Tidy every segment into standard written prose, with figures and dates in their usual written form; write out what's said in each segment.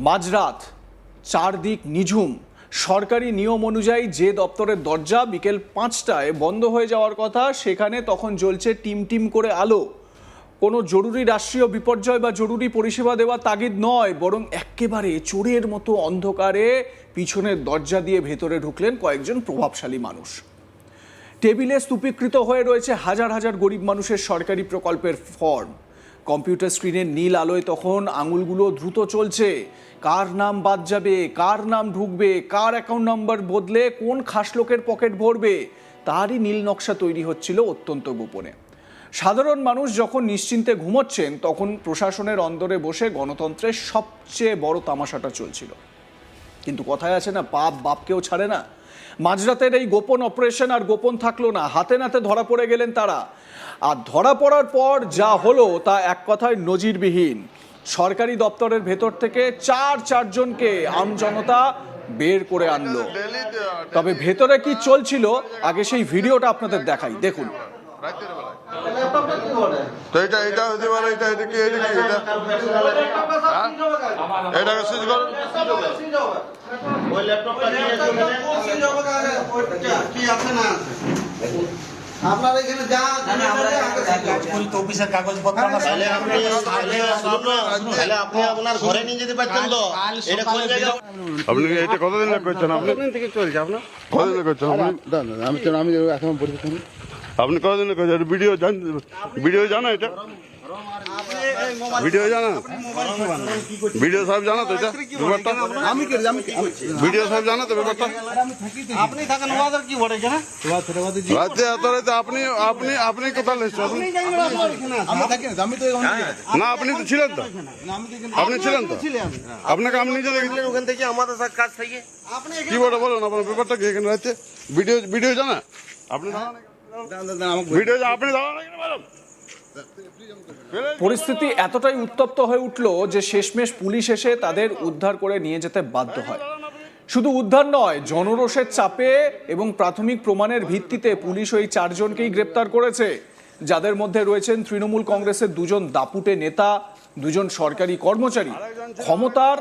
মাঝরাত, চারদিক নিঝুম। সরকারি নিয়ম অনুযায়ী যে দপ্তরের দরজা বিকেল 5টায় বন্ধ হয়ে যাওয়ার কথা, সেখানে তখন জ্বলছে টিম টিম করে আলো। কোনো জরুরি রাষ্ট্রীয় বিপর্যয় বা জরুরি পরিষেবা দেওয়ার তাগিদ নয়, বরং একেবারে চোরের মতো অন্ধকারে পিছনের দরজা দিয়ে ভেতরে ঢুকলেন কয়েকজন প্রভাবশালী মানুষ। টেবিলে স্তূপীকৃত হয়ে রয়েছে হাজার হাজার গরিব মানুষের সরকারি প্রকল্পের ফর্ম। কম্পিউটার স্ক্রিনের নীল আলোয় তখন আঙুলগুলো দ্রুত চলছে। কার নাম বাদ যাবে, কার নাম ঢুকবে, কার অ্যাকাউন্ট নাম্বার বদলে কোন খাসলোকের পকেট ভরবে, তারই নীল নকশা তৈরি হচ্ছিল অত্যন্ত গোপনে। সাধারণ মানুষ যখন নিশ্চিন্তে ঘুমোচ্ছেন, তখন প্রশাসনের অন্দরে বসে গণতন্ত্রের সবচেয়ে বড় তামাশাটা চলছিল। কিন্তু কথায় আছে না, পাপ বাপকেও ছাড়ে না। মাঝরাতের এই গোপন অপারেশন আর গোপন থাকলো না, হাতে নাতে ধরা পড়ে গেলেন তারা। আর ধরা পড়ার পর যা হলো তা এক কথায় নজিরবিহীন। সরকারি দপ্তরের ভেতর থেকে চারজনকে আমজনতা বের করে আনলো। তবে ভেতরে কি চলছিল, আগে সেই ভিডিওটা আপনাদের দেখাই, দেখুন। তো এটা হতে পারে, এটা কি এটাকে সুইচ করুন। ওই ল্যাপটপটা কি আছে না আপনার এখানে যা অফিসের কাগজপত্র আপনি আপনার ঘরে নিয়ে যেতে পারছেন তো। এটা কোন জায়গা? আপনি এটা কতদিন করছেন? আপনি থেকে চলছে আপনার কতদিন করছেন? আমি এখন পরিচিত আপনি কতদিন করছেন? ভিডিও জানা এটা? ভিডিও জানা? ভিডিও সাহেব জানা তো এটা ব্যাপারটা? ভিডিও সাহেব জানা তো ব্যাপারটা? আপনি থাকেন ওদের কি বলে জানা রাতে এত রাতে আপনি আপনি আপনি কোথায় এসেছেন? না, আপনি তো ছিলেন তো, আপনি ছিলেন তো, আপনাকে আমি নিজে দেখেছি ওখান থেকে আমাদের সাথে কাজ থেকে কি বলে বলুন আপনার ব্যাপারটা কি এখানে রাতে? ভিডিও জানা? আপনি ভিডিও আপনি বলুন। পরিস্থিতি এতটাই উত্তপ্ত হয়ে উঠল যে শেষমেশ পুলিশ এসে তাদের উদ্ধার করে নিয়ে যেতে বাধ্য হয়। শুধু উদ্ধার নয়, জনরোষের চাপে এবং প্রাথমিক প্রমাণের ভিত্তিতে পুলিশ ওই চারজনকেই গ্রেপ্তার করেছে, যাদের মধ্যে রয়েছেন তৃণমূল কংগ্রেসের দুজন দাপুটে নেতা, দুজন সরকারি কর্মচারী। ক্ষমতার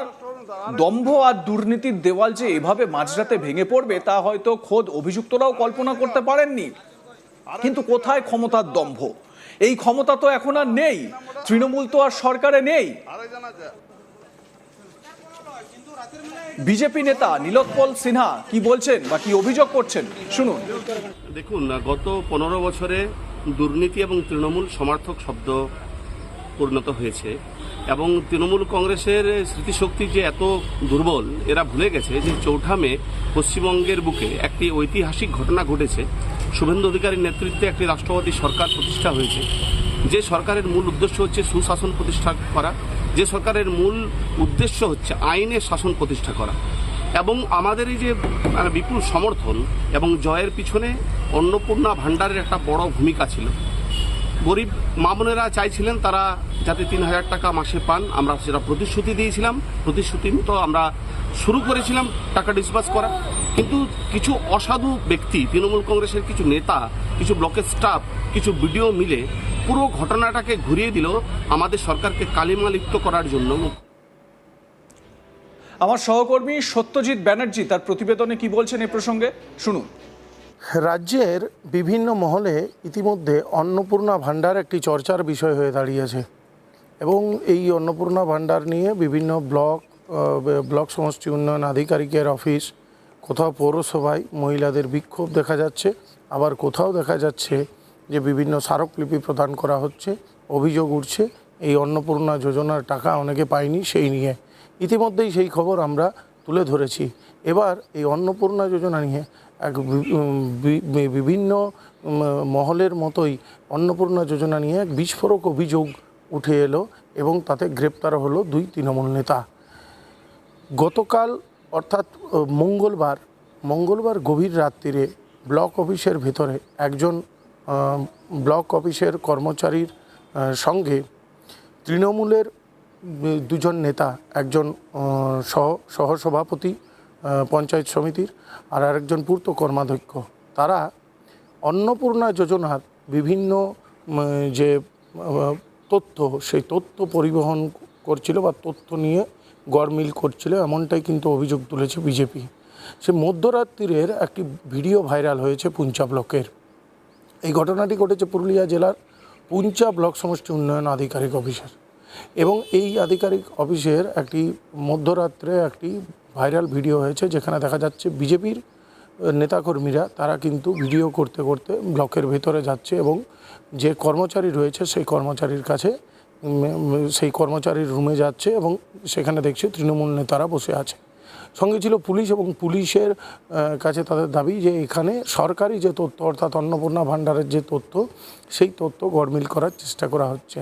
দম্ভ আর দুর্নীতির দেওয়াল যে এভাবে মাঝরাতে ভেঙে পড়বে, তা হয়তো খোদ অভিযুক্তরাও কল্পনা করতে পারেননি। কিন্তু কোথায় ক্ষমতার দম্ভ? এই ক্ষমতা তো এখন আর নেই, তৃণমূল তো আর সরকারে নেই। বিজেপি নেতা নীলোৎপল সিনহা কি বলছেন বা কি অভিযোগ করছেন, শুনুন। দেখুন, গত 15 বছরে দুর্নীতি এবং তৃণমূল সমার্থক শব্দ পরিণত হয়েছে এবং তৃণমূল কংগ্রেসের স্মৃতিশক্তি যে এত দুর্বল, এরা ভুলে গেছে যে 4 মে পশ্চিমবঙ্গের বুকে একটি ঐতিহাসিক ঘটনা ঘটেছে। শুভেন্দু অধিকারীর নেতৃত্বে একটি রাষ্ট্রবাদী সরকার প্রতিষ্ঠা হয়েছে, যে সরকারের মূল উদ্দেশ্য হচ্ছে সুশাসন প্রতিষ্ঠা করা, যে সরকারের মূল উদ্দেশ্য হচ্ছে আইনের শাসন প্রতিষ্ঠা করা। এবং আমাদের এই যে বিপুল সমর্থন এবং জয়ের পিছনে অন্নপূর্ণা ভাণ্ডারের একটা বড় ভূমিকা ছিল। গরিব মা বোনেরা চাইছিলেন তারা যাতে 3000 টাকা মাসে পান। আমরা সেটা প্রতিশ্রুতি দিয়েছিলাম, প্রতিশ্রুতি মতো আমরা শুরু করেছিলাম টাকা ডিসবার্স করা। কিন্তু কিছু অসাধু ব্যক্তি, তৃণমূল কংগ্রেসের কিছু নেতা, কিছু ব্লকের স্টাফ, কিছু বিডিও মিলে পুরো ঘটনাটাকে ঘুরিয়ে দিল আমাদের সরকারকে কালিমা লিপ্ত করার জন্য। আমার সহকর্মী সত্যজিৎ ব্যানার্জি তার প্রতিবেদনে কি বলছেন এ প্রসঙ্গে, শুনুন। রাজ্যের বিভিন্ন মহলে ইতিমধ্যে অন্নপূর্ণা ভাণ্ডার একটি চর্চার বিষয় হয়ে দাঁড়িয়েছে এবং এই অন্নপূর্ণা ভাণ্ডার নিয়ে বিভিন্ন ব্লক সমষ্টি উন্নয়ন আধিকারিকের অফিস, কোথাও পৌরসভায় মহিলাদের বিক্ষোভ দেখা যাচ্ছে, আবার কোথাও দেখা যাচ্ছে যে বিভিন্ন স্মারকলিপি প্রদান করা হচ্ছে। অভিযোগ উঠছে এই অন্নপূর্ণা যোজনার টাকা অনেকে পায়নি, সেই নিয়ে ইতিমধ্যেই সেই খবর আমরা তুলে ধরেছি। এবার এই অন্নপূর্ণা যোজনা নিয়ে এক বিভিন্ন মহলের মতোই অন্নপূর্ণা যোজনা নিয়ে এক বিস্ফোরক অভিযোগ উঠে এলো এবং তাতে গ্রেপ্তার হলো 2 তৃণমূল নেতা। গতকাল অর্থাৎ মঙ্গলবার গভীর রাত্রিরে ব্লক অফিসের ভেতরে একজন ব্লক অফিসের কর্মচারীর সঙ্গে তৃণমূলের 2জন নেতা, একজন সহসভাপতি পঞ্চায়েত সমিতির আর আরেকজন পূর্ত কর্মাধ্যক্ষ, তারা অন্নপূর্ণা যোজনার বিভিন্ন যে তথ্য, সেই তথ্য পরিবহন করছিল বা তথ্য নিয়ে গড়মিল করছিল, এমনটাই কিন্তু অভিযোগ তুলেছে বিজেপি। সে মধ্যরাত্রির একটি ভিডিও ভাইরাল হয়েছে পুঞ্চা ব্লকের। এই ঘটনাটি ঘটেছে পুরুলিয়া জেলার পুঞ্চা ব্লক সমষ্টি উন্নয়ন আধিকারিক অফিসের, এবং এই আধিকারিক অফিসের একটি মধ্যরাত্রে একটি ভাইরাল ভিডিও হয়েছে, যেখানে দেখা যাচ্ছে বিজেপির নেতাকর্মীরা তারা কিন্তু ভিডিও করতে করতে ব্লকের ভেতরে যাচ্ছে এবং যে কর্মচারী রয়েছে সেই কর্মচারীর কাছে সেই কর্মচারীর রুমে যাচ্ছে এবং সেখানে দেখছে তৃণমূল নেতারা বসে আছে। সঙ্গে ছিল পুলিশ, এবং পুলিশের কাছে তাদের দাবি যে এখানে সরকারি যে তথ্য অর্থাৎ অন্নপূর্ণা ভাণ্ডারের যে তথ্য সেই তথ্য গড়মিল করার চেষ্টা করা হচ্ছে।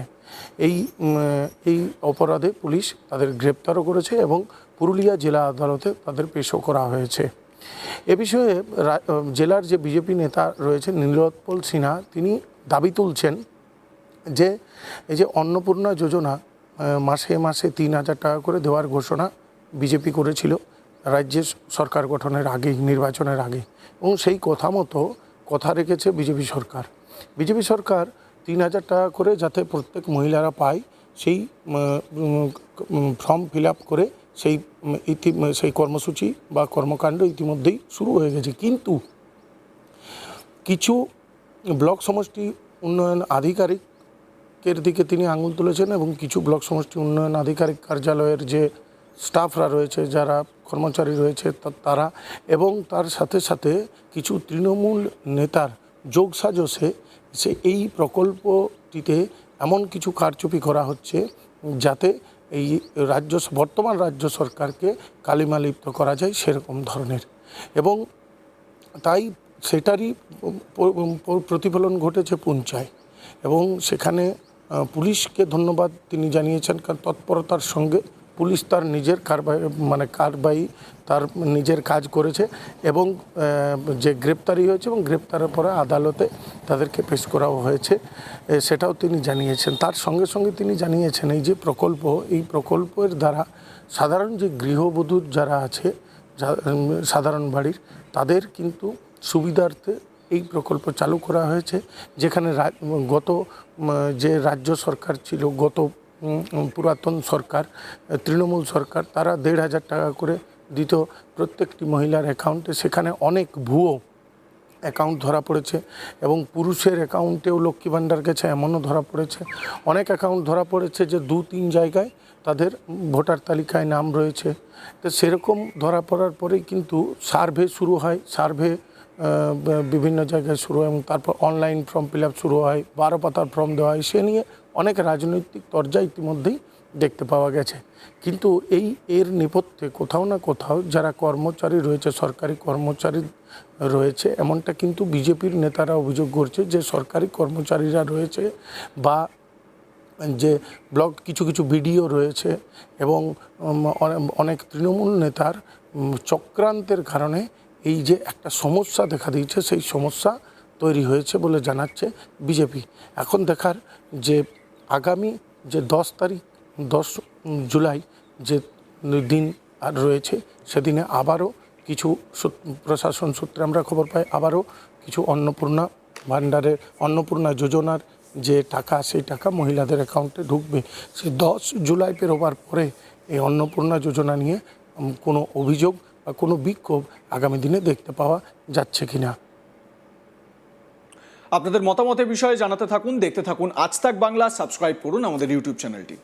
এই অপরাধে পুলিশ তাদের গ্রেপ্তারও করেছে এবং পুরুলিয়া জেলা আদালতে তাদের পেশও করা হয়েছে। এ বিষয়ে জেলার যে বিজেপি নেতা রয়েছে নীলোৎপল সিনহা, তিনি দাবি তুলছেন যে এই যে অন্নপূর্ণা যোজনা মাসে মাসে 3,000 টাকা করে দেওয়ার ঘোষণা বিজেপি করেছিল রাজ্যের সরকার গঠনের আগেই, নির্বাচনের আগে, এবং সেই কথা মতো কথা রেখেছে বিজেপি সরকার। বিজেপি সরকার 3,000 টাকা করে যাতে প্রত্যেক মহিলারা পায় সেই ফর্ম ফিল আপ করে সেই কর্মসূচি বা কর্মকাণ্ড ইতিমধ্যেই শুরু হয়ে গেছে। কিন্তু কিছু ব্লক সমষ্টি উন্নয়ন আধিকারিকের দিকে তিনি আঙুল তুলেছেন, এবং কিছু ব্লক সমষ্টি উন্নয়ন আধিকারিক কার্যালয়ের যে স্টাফরা রয়েছে, যারা কর্মচারী রয়েছে তারা, এবং তার সাথে সাথে কিছু তৃণমূল নেতার যোগসাজশে এই প্রকল্পটিতে এমন কিছু কারচুপি করা হচ্ছে যাতে এই বর্তমান রাজ্য সরকারকে কালিমালিপ্ত করা যায় সেরকম ধরনের, এবং তাই সেটারই প্রতিফলন ঘটেছে পুঞ্চায়। এবং সেখানে পুলিশকে ধন্যবাদ তিনি জানিয়েছেন, কারণ তৎপরতার সঙ্গে পুলিশ তার নিজের কারবাই তার নিজের কাজ করেছে, এবং যে গ্রেপ্তারি হয়েছে এবং গ্রেপ্তারের পরে আদালতে তাদেরকে পেশ করাও হয়েছে, সেটাও তিনি জানিয়েছেন। তার সঙ্গে সঙ্গে তিনি জানিয়েছেন এই যে প্রকল্প, এই প্রকল্পের দ্বারা সাধারণ যে গৃহবধূ যারা আছে সাধারণ বাড়ির, তাদের কিন্তু সুবিধার্থে এই প্রকল্প চালু করা হয়েছে। যেখানে গত যে রাজ্য সরকার ছিল, গত পুরাতন সরকার তৃণমূল সরকার, তারা 1,500 টাকা করে দিত প্রত্যেকটি মহিলার অ্যাকাউন্টে, সেখানে অনেক ভুয়ো অ্যাকাউন্ট ধরা পড়েছে, এবং পুরুষের অ্যাকাউন্টেও লক্ষ্মী ভাণ্ডার গেছে এমনও ধরা পড়েছে। অনেক অ্যাকাউন্ট ধরা পড়েছে যে 2-3 জায়গায় তাদের ভোটার তালিকায় নাম রয়েছে। তো সেরকম ধরা পড়ার পরেই কিন্তু সার্ভে শুরু হয়, সার্ভে বিভিন্ন জায়গায় শুরু হয়, এবং তারপর অনলাইন ফর্ম ফিল আপ শুরু হয়, 12 পাতার ফর্ম দেওয়া হয়। সে নিয়ে অনেক রাজনৈতিক তরজা ইতিমধ্যেই দেখতে পাওয়া গেছে। কিন্তু এর নেপথ্যে কোথাও না কোথাও যারা কর্মচারী রয়েছে, সরকারি কর্মচারী রয়েছে, এমনটা কিন্তু বিজেপির নেতারা অভিযোগ করছে যে সরকারি কর্মচারীরা রয়েছে বা যে ব্লক কিছু কিছু বিডিও রয়েছে এবং অনেক তৃণমূল নেতার চক্রান্তের কারণে এই যে একটা সমস্যা দেখা দিয়েছে, সেই সমস্যা তৈরি হয়েছে বলে জানাচ্ছে বিজেপি। এখন দেখার যে আগামী যে 10 জুলাই যে দিন আর রয়েছে, সেদিনে আবারও কিছু প্রশাসন সূত্রে আমরা খবর পাই, আবারও কিছু অন্নপূর্ণা যোজনার যে টাকা, সেই টাকা মহিলাদের অ্যাকাউন্টে ঢুকবে। সেই 10 জুলাই পেরোবার পরে এই অন্নপূর্ণা যোজনা নিয়ে কোনো অভিযোগ বা কোনো বিক্ষোভ আগামী দিনে দেখতে পাওয়া যাচ্ছে কিনা। আপনাদের মতামতের বিষয়ে জানাতে থাকুন, দেখতে থাকুন আজ তাক বাংলা, সাবস্ক্রাইব করুন আমাদের ইউটিউব চ্যানেলটি।